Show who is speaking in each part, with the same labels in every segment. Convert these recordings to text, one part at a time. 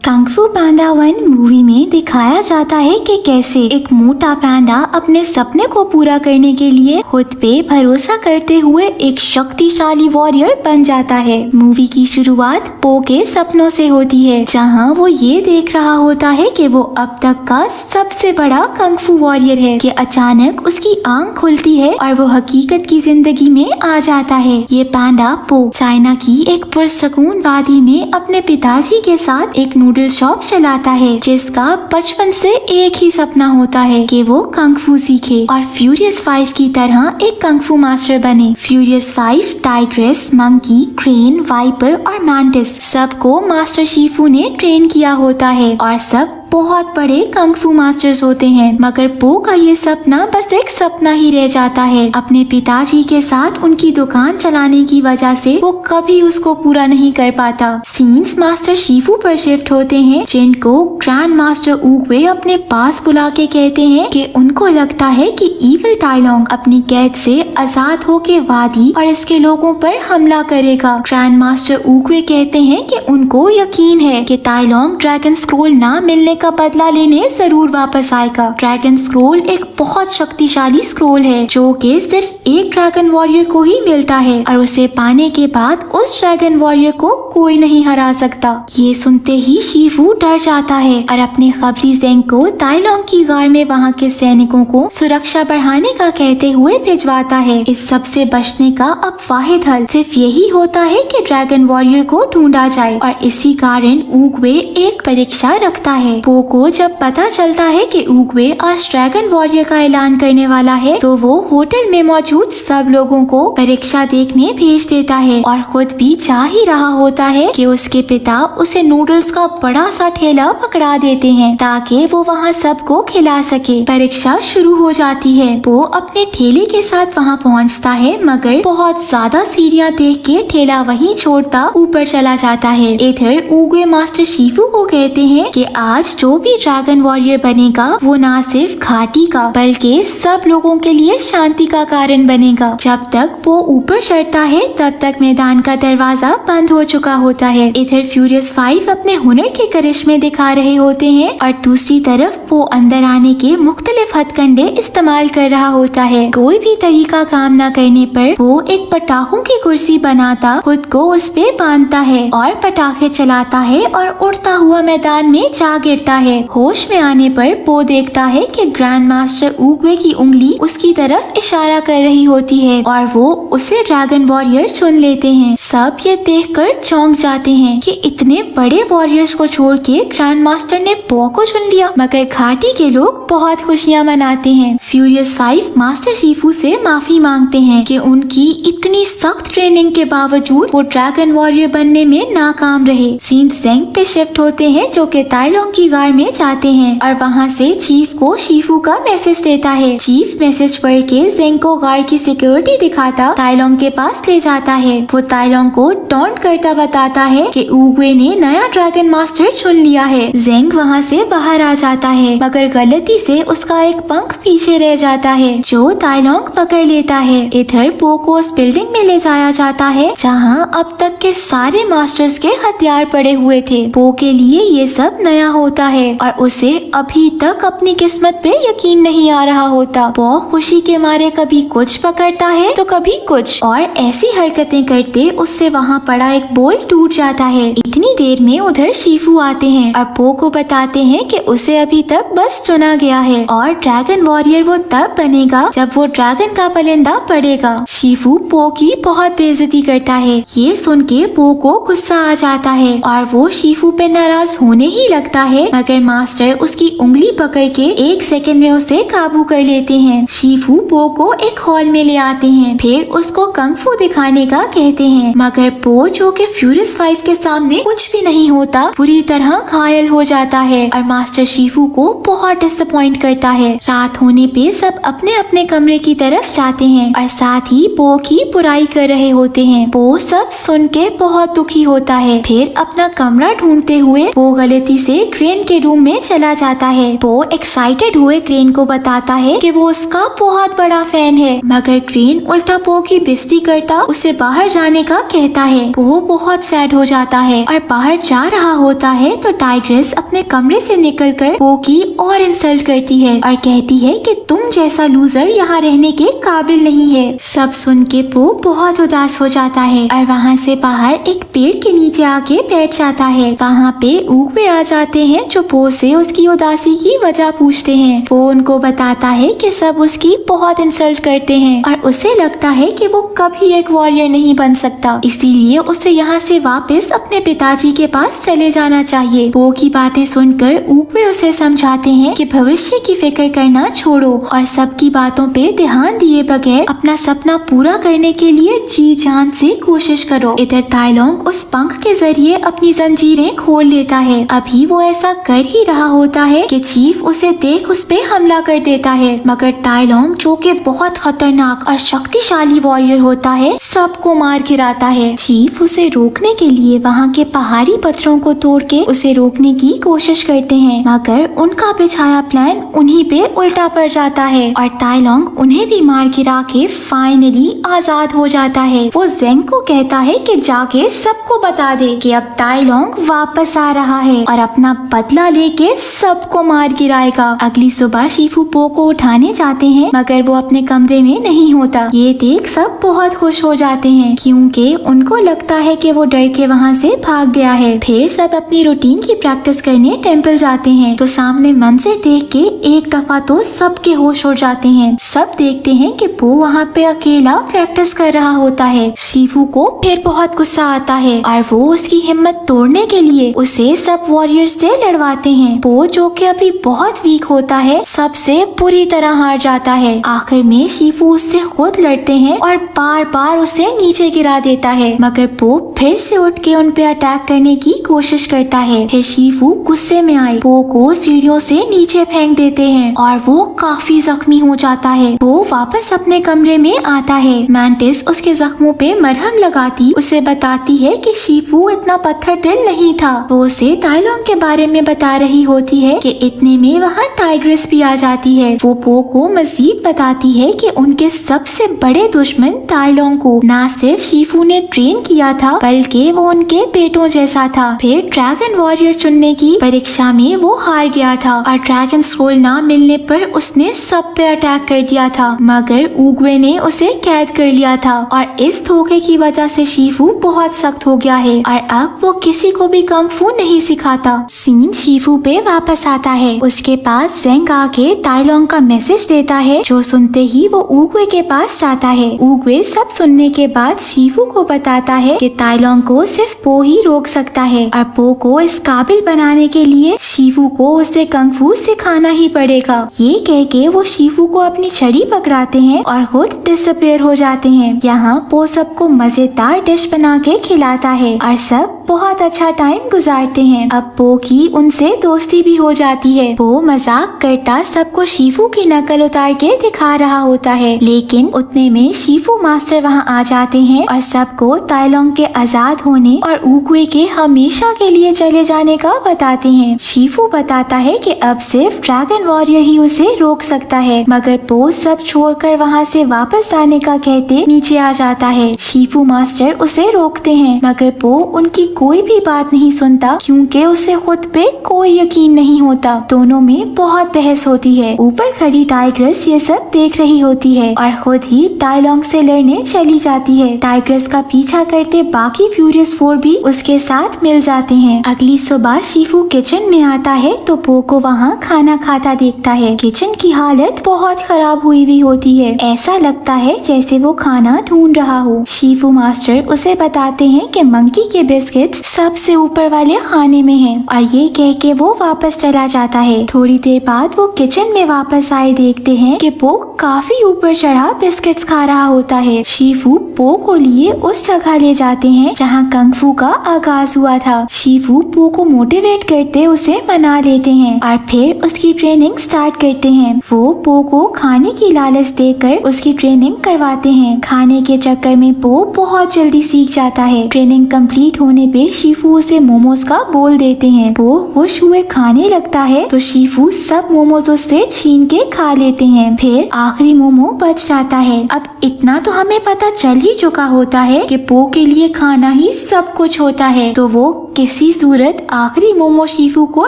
Speaker 1: कंग फू पांडा 1 मूवी में दिखाया जाता है कि कैसे एक मोटा पांडा अपने सपने को पूरा करने के लिए खुद पे भरोसा करते हुए एक शक्तिशाली वॉरियर बन जाता है। मूवी की शुरुआत पो के सपनों से होती है, जहां वो ये देख रहा होता है कि वो अब तक का सबसे बड़ा कंग फू वॉरियर है कि अचानक उसकी आंख खुलती है और वो हकीकत की जिंदगी में आ जाता है। ये पांडा पो चाइना की एक पुरसकून वादी में अपने पिताजी के साथ एक नूडल शॉप चलाता है, जिसका बचपन से एक ही सपना होता है कि वो कंग फू सीखे और फ्यूरियस 5 की तरह एक कंग फू मास्टर बने। Furious 5 tigress, monkey, crane, viper और मैंटिस सबको मास्टर शिफू ने ट्रेन किया होता है और सब बहुत बड़े कंग फू मास्टर्स होते हैं। मगर पो का ये सपना बस एक सपना ही रह जाता है। अपने पिताजी के साथ उनकी दुकान चलाने की वजह से वो कभी उसको पूरा नहीं कर पाता। सीन्स मास्टर शिफू पर शिफ्ट होते हैं, जिनको ग्रैंड मास्टर उगवे अपने पास बुला के कहते हैं कि उनको लगता है कि इविल टाई लॉन्ग अपनी कैद से आजाद होके वादी और इसके लोगों पर हमला करेगा। ग्रैंड मास्टर उगवे कहते हैं कि उनको यकीन है कि टाई लॉन्ग ड्रैगन स्क्रोल ना मिलने का बदला लेने जरूर वापस आएगा। ड्रैगन स्क्रोल एक बहुत शक्तिशाली स्क्रोल है जो कि सिर्फ एक ड्रैगन वॉरियर को ही मिलता है और उसे पाने के बाद उस ड्रैगन वॉरियर को कोई नहीं हरा सकता। ये सुनते ही शिफू डर जाता है और अपने खबरी ज़ेंग को टाई लॉन्ग की गार में वहाँ के सैनिकों को सुरक्षा बढ़ाने का कहते हुए भिजवाता है। इस सब से बचने का अब वाहिद हल सिर्फ यही होता है कि ड्रैगन वॉरियर को ढूंढा जाए और इसी कारण उगवे एक परीक्षा रखता है। पो को जब पता चलता है कि उगवे आज ड्रैगन वॉरियर का ऐलान करने वाला है, तो वो होटल में मौजूद सब लोगों को परीक्षा देखने भेज देता है और खुद भी चाह ही रहा होता है कि उसके पिता उसे नूडल्स का बड़ा सा ठेला पकड़ा देते हैं ताकि वो वहाँ सबको खिला सके। परीक्षा शुरू हो जाती है। वो अपने ठेले के साथ वहाँ पहुँचता है, मगर बहुत ज्यादा सीढ़ियाँ देख के ठेला वहीं छोड़ता ऊपर चला जाता है। इधर उगवे मास्टर शिफू को कहते हैं कि आज जो भी ड्रैगन वॉरियर बनेगा वो ना सिर्फ घाटी का बल्कि सब लोगों के लिए शांति का कारण बनेगा। जब तक वो ऊपर चढ़ता है तब तक मैदान का दरवाजा बंद हो चुका होता है। इधर फ्यूरियस 5 अपने हुनर के करिश्मे दिखा रहे होते हैं और दूसरी तरफ वो अंदर आने के मुख्तलिफ हथकंडे इस्तेमाल कर रहा होता है। कोई भी तरीका काम न करने पर वो एक पटाखों की कुर्सी बनाता खुद को उस पे बांधता है और पटाखे चलाता है और उड़ता हुआ मैदान में जा गिरता है। होश में आने पर पो देखता है कि ग्रैंड मास्टर उगवे की उंगली उसकी तरफ इशारा कर रही होती है और वो उसे ड्रैगन वॉरियर चुन लेते हैं। सब ये देखकर चौंक जाते हैं कि इतने बड़े वॉरियर्स को छोड़ के ग्रैंड मास्टर ने पो को चुन लिया। मगर घाटी के लोग बहुत खुशियां मनाते हैं। फ्यूरियस 5 मास्टर शिफू से माफी मांगते हैं कि उनकी इतनी सख्त ट्रेनिंग के बावजूद वो ड्रैगन वॉरियर बनने में नाकाम रहे। सीन ज़ेंग पे शिफ्ट होते हैं, जो कि टाई लॉन्ग की गार में जाते हैं और वहाँ से चीफ को शिफू का मैसेज देता है। चीफ मैसेज पढ़ के ज़ेंग को गार की सिक्योरिटी दिखाता टाई लॉन्ग के पास ले जाता है। वो टाई लॉन्ग को टॉन्ट करता बताता है कि उगवे ने नया ड्रैगन मास्टर चुन लिया है। ज़ेंग वहाँ से बाहर आ जाता है, मगर गलती से उसका एक पंख पीछे रह जाता है जो टाई लॉन्ग पकड़ लेता है। इधर पो को उस बिल्डिंग में ले जाया जाता है जहाँ अब तक के सारे मास्टर्स के हथियार पड़े हुए थे। पो के लिए ये सब नया होता है और उसे अभी तक अपनी किस्मत पे यकीन नहीं आ रहा होता। पो खुशी के मारे कभी कुछ पकड़ता है तो कभी कुछ, और ऐसी हरकतें करते उससे वहाँ पड़ा एक बोल टूट जाता है। इतनी देर में उधर शिफू आते हैं और पो को बताते हैं कि उसे अभी तक बस चुना गया है और ड्रैगन वॉरियर वो तब बनेगा जब वो ड्रैगन का परिंदा पड़ेगा। शिफू पो की बहुत बेइज्जती करता है। ये सुन के पो को गुस्सा आ जाता है और वो शिफू पे नाराज होने ही लगता है, मगर मास्टर उसकी उंगली पकड़ के एक सेकंड में उसे काबू कर लेते हैं। शिफू पो को एक हॉल में ले आते हैं, फिर उसको कंग फू दिखाने का कहते हैं, मगर पो जो कि फ्यूरियस 5 के सामने कुछ भी नहीं होता पूरी तरह घायल हो जाता है और मास्टर शिफू को बहुत डिसअपॉइंट करता है। रात होने पे सब अपने अपने कमरे की तरफ जाते हैं और साथ ही पो की बुराई कर रहे होते हैं। पो सब सुन के बहुत दुखी होता है। फिर अपना कमरा ढूंढते हुए पो गलती से क्रेन के रूम में चला जाता है। पो एक्साइटेड हुए क्रेन को बताता है कि वो उसका बहुत बड़ा फैन है, मगर क्रेन उल्टा पो की बेइज्जती करता उसे बाहर जाने का कहता है। पो बहुत सैड हो जाता है और बाहर जा रहा होता है तो टाइग्रेस अपने कमरे से निकलकर पो की और इंसल्ट करती है और कहती है कि तुम जैसा लूजर यहाँ रहने के काबिल नहीं है। सब सुन के पो बहुत उदास हो जाता है और वहाँ से बाहर एक पेड़ के नीचे आके बैठ जाता है। वहाँ पे ऊगवे आ जाते हैं जो पो से उसकी उदासी की वजह पूछते हैं। पो उनको बताता है कि सब उसकी बहुत इंसल्ट करते हैं और उसे लगता है कि वो कभी एक वॉरियर नहीं बन सकता, इसीलिए उसे यहाँ से वापस अपने पिताजी के पास चले जाना चाहिए। पो की बातें सुनकर ऊगवे उसे समझाते हैं कि भविष्य की फिक्र करना छोड़ो और सबकी बातों पे ध्यान दिए बगैर अपना सपना पूरा करने के लिए जी जान से कोशिश करो। इधर ताइलोंग उस पंख के जरिए अपनी जंजीरें खोल लेता है। अभी वो ऐसा कर ही रहा होता है कि चीफ उसे देख उस पे हमला कर देता है, मगर ताइलोंग जो कि बहुत खतरनाक और शक्तिशाली वॉरियर होता है सबको मार गिराता है। चीफ उसे रोकने के लिए वहाँ के पहाड़ी पत्थरों को तोड़ के उसे रोकने की कोशिश करते हैं, मगर उनका बिछाया प्लान उन्हीं पे उल्टा पड़ जाता है और ताइलोंग उन्हें भी मार गिरा के फाइनली आजाद हो जाता है। वो जेंग को कहता है कि जाके सबको बता दे कि अब ताइलोंग वापस आ रहा है और अपना बदला लेके सबको मार गिराएगा। अगली सुबह शिफू पो को उठाने जाते हैं, मगर वो अपने कमरे में नहीं होता। ये देख सब बहुत खुश हो जाते हैं क्योंकि उनको लगता है कि वो डर के वहाँ से भाग गया है। फिर सब अपनी रूटीन की प्रैक्टिस करने टेम्पल जाते हैं तो सामने मंजर देख के एक दफा तो सबके होश उड़ जाते हैं। सब देखते हैं कि पो वहाँ पे अकेला प्रैक्टिस कर रहा होता है। शिफू को फिर बहुत गुस्सा आता है और वो उसकी हिम्मत तोड़ने के लिए उसे सब वॉरियर्स से लड़वाते हैं। पो जो कि अभी बहुत वीक होता है सबसे पूरी तरह हार जाता है। आखिर में शिफू उससे खुद लड़ते हैं और बार बार उसे नीचे गिरा देता है, मगर पो फिर से उठ के उन पे अटैक करने की कोशिश करता है। फिर शिफू गुस्से में आए पो को सीढ़ियों से नीचे फेंक देते हैं और वो काफी जख्मी हो जाता है। पो वापस अपने कमरे में आता है। मैंटिस उसके जख्मों पे मरहम लगाती उसे बताती है कि शिफू इतना पत्थर दिल नहीं था। वो उसे ताइलोंग के बारे में बता रही होती है कि इतने में वहाँ टाइग्रेस भी आ जाती है। वो पो को मजीद बताती है कि उनके सबसे बड़े दुश्मन ताइलोंग को ना सिर्फ शिफू ने ट्रेन किया था बल्कि वो उनके बेटों जैसा था। फिर ड्रैगन वॉरियर चुनने की परीक्षा में वो हार गया था और ड्रैगन स्क्रोल ना मिलने पर उसने सब पे अटैक कर दिया था, मगर ऊगवे ने उसे कैद कर लिया था और इस धोखे की वजह से शिफू बहुत सख्त हो गया है और अब वो किसी को भी कंग फू नहीं सिखाता। सीन शिफू पे वापस आता है। उसके पास जेंग आके ताइलोंग का मैसेज देता है जो सुनते ही वो ऊगवे के पास जाता है। ऊगवे सब सुनने के बाद शिफू को बताता है कि ताइलोंग को सिर्फ पो ही रोक सकता है और पो को इस काबिल बनाने के लिए शिफू को उसे कंग फू सिखाना ही पड़ेगा। ये कह के वो शिफू को अपनी छड़ी पकड़ाते हैं और खुद डिसअपीयर हो जाते हैं। यहाँ पो सबको मजेदार डिश बना के खिलाता है और सब बहुत अच्छा टाइम गुजारते हैं। अब पो की उनसे दोस्ती भी हो जाती है। पो मजाक करता सबको शिफू की नकल उतार के दिखा रहा होता है, लेकिन उतने में शिफू मास्टर वहाँ आ जाते हैं और सबको ताइलोंग के आजाद होने और ऊगवे के हमेशा के लिए चले जाने का बताते हैं। शिफू बताता है कि अब सिर्फ ड्रैगन वॉरियर ही उसे रोक सकता है, मगर पो सब छोड़कर वहाँ से वापस जाने का कहते नीचे आ जाता है। शिफू मास्टर उसे रोकते हैं, मगर पो उनकी कोई भी बात नहीं सुनता क्योंकि उसे खुद पे कोई यकीन नहीं होता। दोनों में बहुत बहस होती है। ऊपर खड़ी टाइग्रेस ये सब देख रही होती है और खुद ही ताइलोंग से लड़ने चली जाती है। टाइग्रेस का पीछा करते बाकी फ्यूरियस फोर भी उसके साथ मिल जाते हैं। अगली सुबह शिफू किचन में आता है तो पो को वहाँ खाना खाता देखता है। किचन की हालत बहुत खराब हुई होती है। ऐसा लगता है जैसे वो खाना ढूंढ रहा हो। शिफू मास्टर उसे बताते हैं कि मंकी के बिस्किट सबसे ऊपर वाले खाने में हैं और ये कह के वो वापस चला जाता है। थोड़ी देर बाद वो किचन में वापस आए देखते हैं कि पो काफी ऊपर चढ़ा बिस्किट्स खा रहा होता है। शिफू पो को लिए उस जगह ले जाते हैं जहाँ कंग फू का आगाज हुआ था। शिफू पो को मोटिवेट करते उसे मना लेते हैं और फिर उसकी ट्रेनिंग स्टार्ट करते हैं। वो पो को खाने की लालच देकर उसकी ट्रेनिंग करवाते हैं। खाने के चक्कर में पो बहुत जल्दी सीख जाता है। ट्रेनिंग कंप्लीट होने पे शीफू उसे मोमोज का बोल देते हैं। वो खुश हुए खाने लगता है तो शीफू सब मोमोज उससे छीन के खा लेते हैं। फिर आखिरी मोमो बच जाता है। अब इतना तो हमें पता चल ही चुका होता है कि पो के लिए खाना ही सब कुछ होता है, तो वो किसी सूरत आखिरी मोमो शीफू को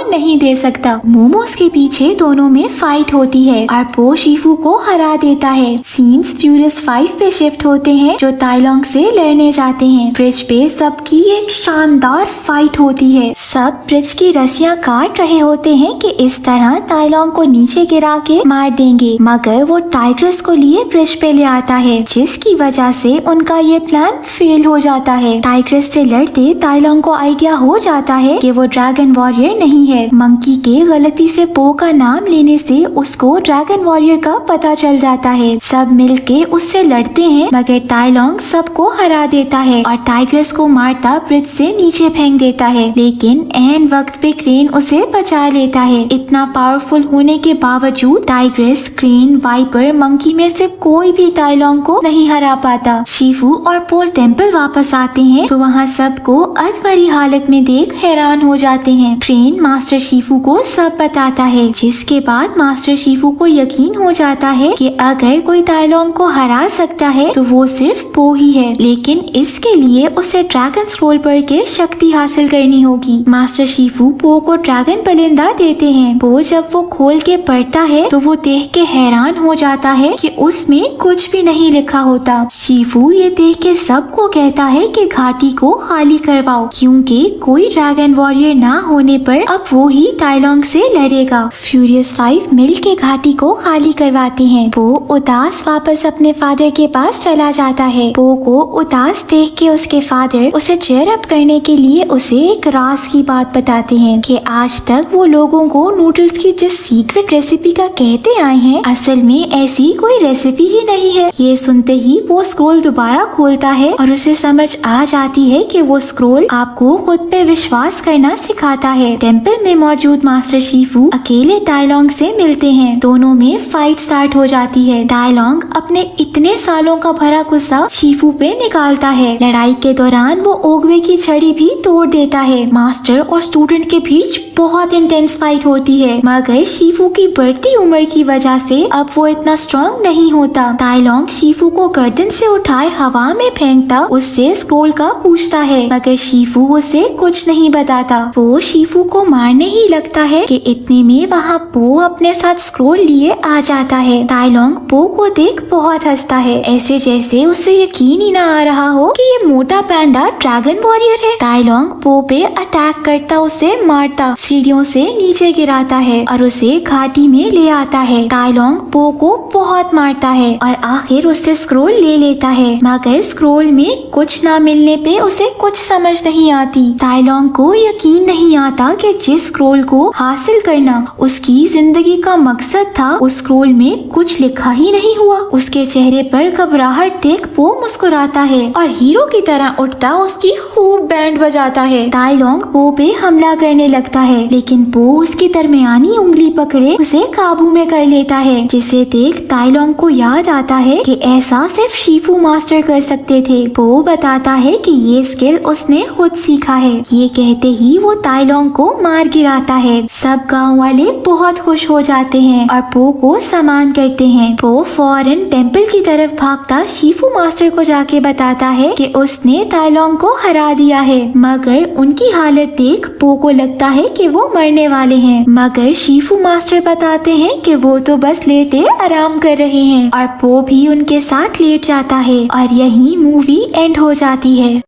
Speaker 1: नहीं दे सकता। मोमोज के पीछे दोनों में फाइट होती है और पो शीफू को हरा देता है। सीन्स फ्यूरियस 5 पे शिफ्ट होते हैं जो ताइलोंग से लड़ने जाते हैं। ब्रिज पे सबकी एक शानदार फाइट होती है। सब ब्रिज की रस्सियां काट रहे होते हैं कि इस तरह ताइलोंग को नीचे गिरा के मार देंगे, मगर वो टाइग्रेस को लिए ब्रिज पे ले आता है, जिसकी वजह से उनका ये प्लान फेल हो जाता है। टाइग्रेस से लड़ते ताइलोंग को आइडिया हो जाता है कि वो ड्रैगन वॉरियर नहीं है। मंकी के गलती से पो का नाम लेने से उसको ड्रैगन वॉरियर का पता चल जाता है। सब मिलके उससे लड़ते हैं, मगर ताइलोंग सबको हरा देता है और टाइग्रेस को मारता ब्रिज से नीचे फेंक देता है, लेकिन एन वक्त पे क्रेन उसे बचा लेता है। इतना पावरफुल होने के बावजूद टाइग्रेस, क्रेन, वाइपर, मंकी में से कोई भी ताइलोंग को नहीं हरा पाता। शीफू और पोल टेम्पल वापस आते हैं तो वहाँ सबको अधमरी हालत में देख हैरान हो जाते हैं। क्रेन मास्टर शीफू को सब बताता है, जिसके बाद मास्टर शीफू को यकीन हो जाता है कि अगर कोई ताइलोंग को हरा सकता है तो वो सिर्फ पो ही है, लेकिन इसके लिए उसे ड्रैगन स्क्रोल पढ़ के शक्ति हासिल करनी होगी। मास्टर शीफू पो को ड्रैगन परिंदा देते हैं। पो जब वो खोल के पढ़ता है तो वो देख के हैरान हो जाता है कि उसमें कुछ भी नहीं लिखा होता। शीफू ये देख के सबको कहता है कि घाटी को खाली करवाओ, क्योंकि कोई ड्रैगन वॉरियर ना होने पर अब वो ही ताइलोंग से लड़ेगा। फ्यूरियस 5 मिल के घाटी को खाली करवाते हैं। वो उदास वापस अपने फादर के पास चला जाता है। पो को उदास देख के उसके फादर उसे चेयर अप करने के लिए उसे एक राज की बात बताते हैं कि आज तक वो लोगों को नूडल्स की जिस सीक्रेट रेसिपी का कहते आए हैं, असल में ऐसी कोई रेसिपी ही नहीं है। ये सुनते ही वो स्क्रोल दोबारा खोलता है और उसे समझ आ जाती है कि वो स्क्रोल आपको खुद पे विश्वास करना सिखाता है। टेम्पल में मौजूद मास्टर शीफू अकेले ताइलोंग से मिलते हैं। दोनों में फाइट स्टार्ट हो जाती है। ताइलोंग अपने इतने सालों का भरा गुस्सा शीफू पे निकालता है। लड़ाई के दौरान वो ओगवे की छड़ी भी तोड़ देता है। मास्टर और स्टूडेंट के बीच बहुत इंटेंस फाइट होती है, मगर शीफू की बढ़ती उम्र की वजह से अब वो इतना स्ट्रॉन्ग नहीं होता। ताइलोंग शीफू को गर्दन से उठाए हवा में फेंकता उससे स्क्रोल का पूछता है, मगर शीफू उसे कुछ नहीं बताता। वो शीफू को मारने ही लगता है कि इतने में वहाँ पो अपने साथ स्क्रोल लिए आ जाता है। ताइलोंग पो को देख बहुत हंसता है, ऐसे जैसे उसे यकीन ही ना आ रहा हो कि ये मोटा पैंडा ड्रैगन वॉरियर है। ताइलोंग पो पे अटैक करता उसे मारता, सीढ़ियों से नीचे गिराता है और उसे घाटी में ले आता है। ताइलोंग पो को बहुत मारता है और आखिर उससे स्क्रोल ले लेता है, मगर स्क्रोल में कुछ ना मिलने पे उसे कुछ समझ नहीं आती। ताइलोंग को यकीन नहीं आता कि जिस स्क्रोल को हासिल करना उसकी जिंदगी का मकसद था, उस स्क्रोल में कुछ लिखा ही नहीं हुआ। उसके चेहरे पर घबराहट देख पो मुस्कुराता है और हीरो की तरह उठता उसकी खूब बैंड बजाता है। ताइलोंग पो पे हमला करने लगता है, लेकिन पो उसकी दरमियानी उंगली पकड़े उसे काबू में कर लेता है, जिसे देख ताइलोंग को याद आता है कि ऐसा सिर्फ शीफू मास्टर कर सकते थे। पो बताता है कि ये स्किल उसने खुद सीखा है। ये कहते ही वो ताइलोंग को मार गिराता है। सब गांव वाले बहुत खुश हो जाते हैं और पो को सम्मान करते हैं। पो फौरन टेम्पल की तरफ भागता शीफू मास्टर को जाके बताता है कि उसने ताइलोंग को हरा दिया है, मगर उनकी हालत देख पो को लगता है कि वो मरने वाले हैं, मगर शीफू मास्टर बताते हैं कि वो तो बस लेटे आराम कर रहे हैं और पो भी उनके साथ लेट जाता है और यही मूवी एंड हो जाती है।